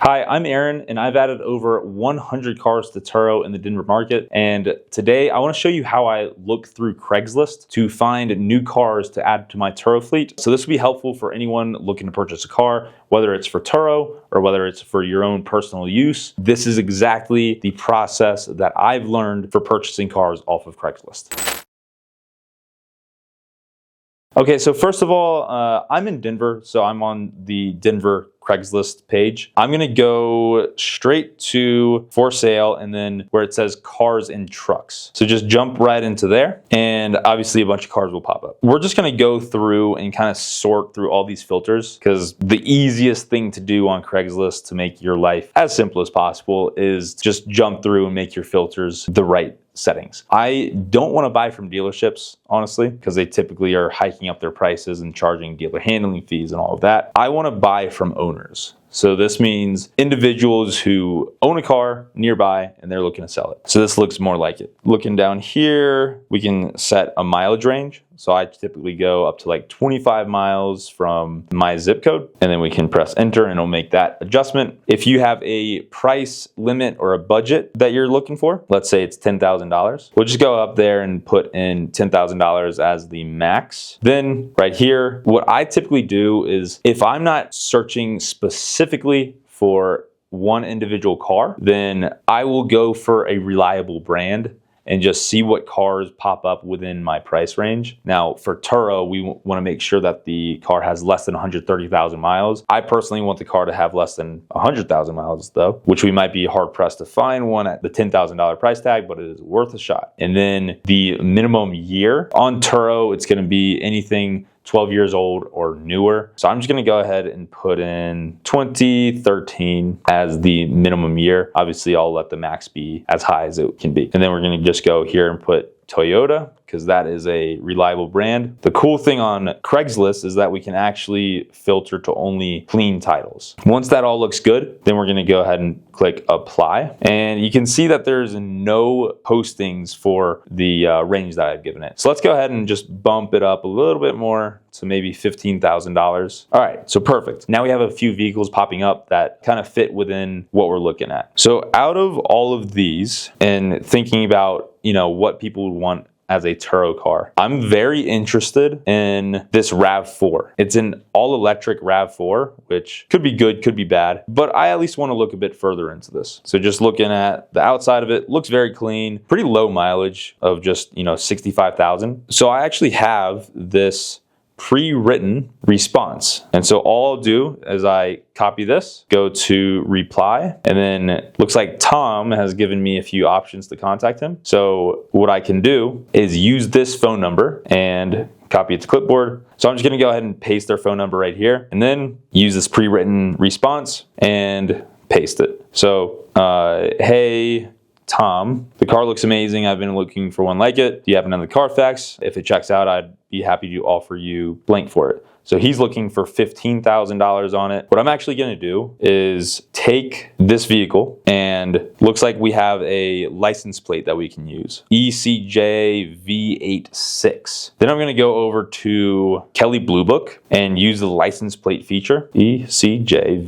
Hi, I'm Aaron, and I've added over 100 cars to Turo in the Denver market. And today I want to show you how I look through Craigslist to find new cars to add to my Turo fleet. So this will be helpful for anyone looking to purchase a car, whether it's for Turo or whether it's for your own personal use. This is exactly the process that I've learned for purchasing cars off of Craigslist. Okay, so first of all, I'm in Denver, so I'm on the Denver Craigslist page. I'm gonna go straight to for sale and then where it says cars and trucks. So just jump right into there and obviously a bunch of cars will pop up. We're just gonna go through and kind of sort through all these filters because the easiest thing to do on Craigslist to make your life as simple as possible is just jump through and make your filters the right settings. I don't want to buy from dealerships, honestly, because they typically are hiking up their prices and charging dealer handling fees and all of that. I want to buy from owners. So this means individuals who own a car nearby and they're looking to sell it. So this looks more like it. Looking down here, we can set a mileage range. So I typically go up to like 25 miles from my zip code, and then we can press enter and it'll make that adjustment. If you have a price limit or a budget that you're looking for, let's say it's $10,000, we'll just go up there and put in $10,000 as the max. Then right here, what I typically do is if I'm not searching specifically for one individual car, then I will go for a reliable brand and just see what cars pop up within my price range. Now for Turo, we want to make sure that the car has less than 130,000 miles. I personally want the car to have less than 100,000 miles though, which we might be hard pressed to find one at the $10,000 price tag, but it is worth a shot. And then the minimum year on Turo, it's going to be anything 12 years old or newer. So I'm just gonna go ahead and put in 2013 as the minimum year. Obviously, I'll let the max be as high as it can be. And then we're gonna just go here and put Toyota, because that is a reliable brand. The cool thing on Craigslist is that we can actually filter to only clean titles. Once that all looks good, then we're gonna go ahead and click apply. And you can see that there's no postings for the range that I've given it. So let's go ahead and just bump it up a little bit more to maybe $15,000. All right, so perfect. Now we have a few vehicles popping up that kind of fit within what we're looking at. So out of all of these and thinking about, what people would want as a Turo car, I'm very interested in this RAV4. It's an all-electric RAV4, which could be good, could be bad, but I at least want to look a bit further into this. So just looking at the outside of it, looks very clean, pretty low mileage of just, 65,000. So I actually have this pre-written response. And so all I'll do is I copy this, go to reply, and then it looks like Tom has given me a few options to contact him. So what I can do is use this phone number and copy it to clipboard. So I'm just gonna go ahead and paste their phone number right here and then use this pre-written response and paste it. So, hey, Tom, the car looks amazing. I've been looking for one like it. Do you happen to have the Carfax? If it checks out, I'd be happy to offer you blank for it. So he's looking for $15,000 on it. What I'm actually gonna do is take this vehicle, and looks like we have a license plate that we can use, ECJ V86. Then I'm gonna go over to Kelley Blue Book and use the license plate feature, ECJ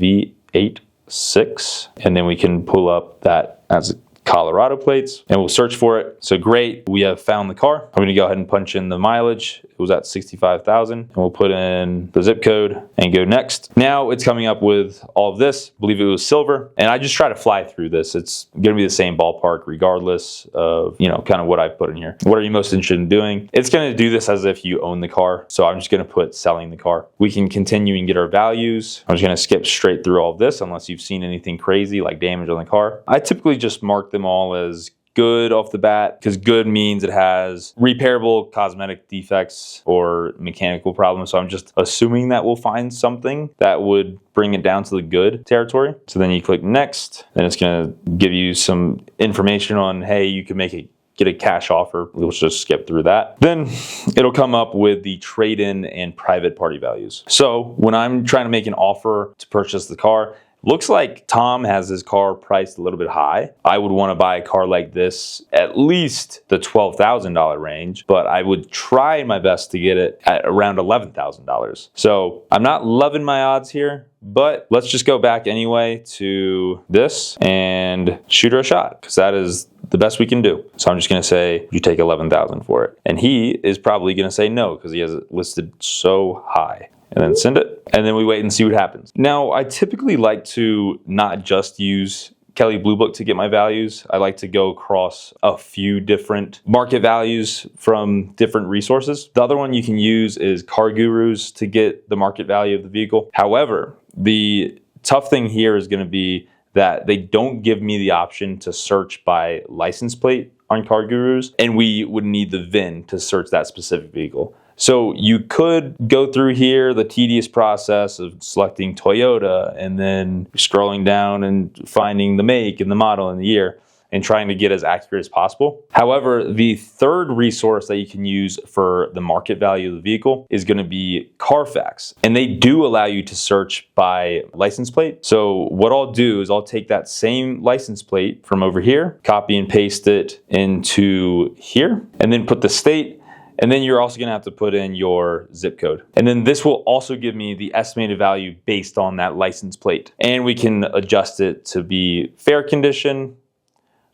V86, and then we can pull up that as Colorado plates and we'll search for it. So great, we have found the car. I'm gonna go ahead and punch in the mileage. It was at 65,000 and we'll put in the zip code and go next. Now it's coming up with all of this. I believe it was silver. And I just try to fly through this. It's gonna be the same ballpark regardless of, kind of what I've put in here. What are you most interested in doing? It's gonna do this as if you own the car. So I'm just gonna put selling the car. We can continue and get our values. I'm just gonna skip straight through all of this unless you've seen anything crazy like damage on the car. I typically just mark them all as good off the bat, because good means it has repairable cosmetic defects or mechanical problems. So I'm just assuming that we'll find something that would bring it down to the good territory. So then you click next, then it's going to give you some information on, hey, you can get a cash offer. We'll just skip through that. Then it'll come up with the trade-in and private party values. So when I'm trying to make an offer to purchase the car, looks like Tom has his car priced a little bit high. I would want to buy a car like this at least the $12,000 range, but I would try my best to get it at around $11,000. So I'm not loving my odds here, but let's just go back anyway to this and shoot her a shot, because that is the best we can do. So I'm just gonna say, you take 11,000 for it. And he is probably gonna say no, because he has it listed so high. And then send it, and then we wait and see what happens. Now, I typically like to not just use Kelley Blue Book to get my values. I like to go across a few different market values from different resources. The other one you can use is Car Gurus to get the market value of the vehicle. However, the tough thing here is gonna be that they don't give me the option to search by license plate on Car Gurus, and we would need the VIN to search that specific vehicle. So you could go through here, the tedious process of selecting Toyota and then scrolling down and finding the make and the model and the year and trying to get as accurate as possible. However, the third resource that you can use for the market value of the vehicle is going to be Carfax. And they do allow you to search by license plate. So what I'll do is I'll take that same license plate from over here, copy and paste it into here, and then put the state. And then you're also gonna have to put in your zip code. And then this will also give me the estimated value based on that license plate. And we can adjust it to be fair condition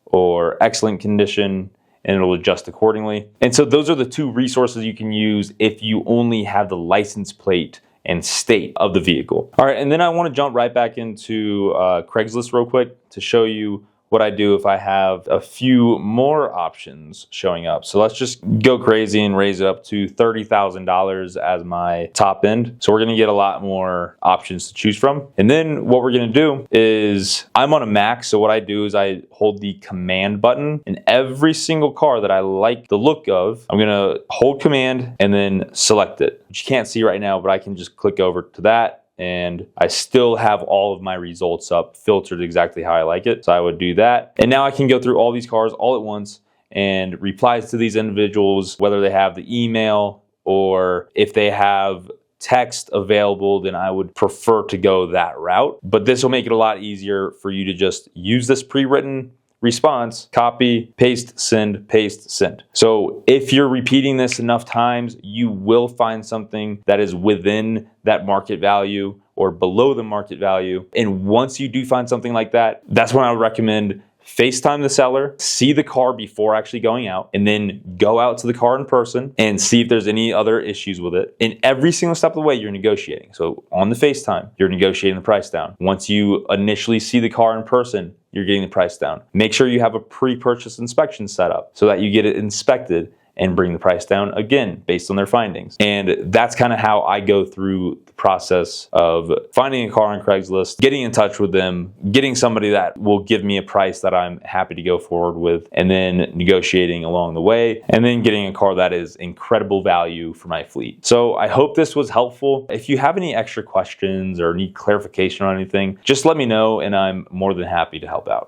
or excellent condition, and it'll adjust accordingly. And so those are the two resources you can use if you only have the license plate and state of the vehicle. All right, and then I wanna jump right back into Craigslist real quick to show you what I do if I have a few more options showing up. So let's just go crazy and raise it up to $30,000 as my top end. So we're gonna get a lot more options to choose from. And then what we're gonna do is, I'm on a Mac, so what I do is I hold the command button, and every single car that I like the look of, I'm gonna hold command and then select it. Which you can't see right now, but I can just click over to that, and I still have all of my results up, filtered exactly how I like it. So I would do that. And now I can go through all these cars all at once and replies to these individuals, whether they have the email or if they have text available, then I would prefer to go that route. But this will make it a lot easier for you to just use this pre-written response, copy, paste, send, paste, send. So if you're repeating this enough times, you will find something that is within that market value or below the market value. And once you do find something like that, that's when I would recommend FaceTime the seller, see the car before actually going out, and then go out to the car in person and see if there's any other issues with it. And every single step of the way, you're negotiating. So on the FaceTime, you're negotiating the price down. Once you initially see the car in person, you're getting the price down. Make sure you have a pre-purchase inspection set up so that you get it inspected and bring the price down again based on their findings. And that's kind of how I go through the process of finding a car on Craigslist, getting in touch with them, getting somebody that will give me a price that I'm happy to go forward with, and then negotiating along the way, and then getting a car that is incredible value for my fleet. So I hope this was helpful. If you have any extra questions or need clarification on anything, just let me know and I'm more than happy to help out.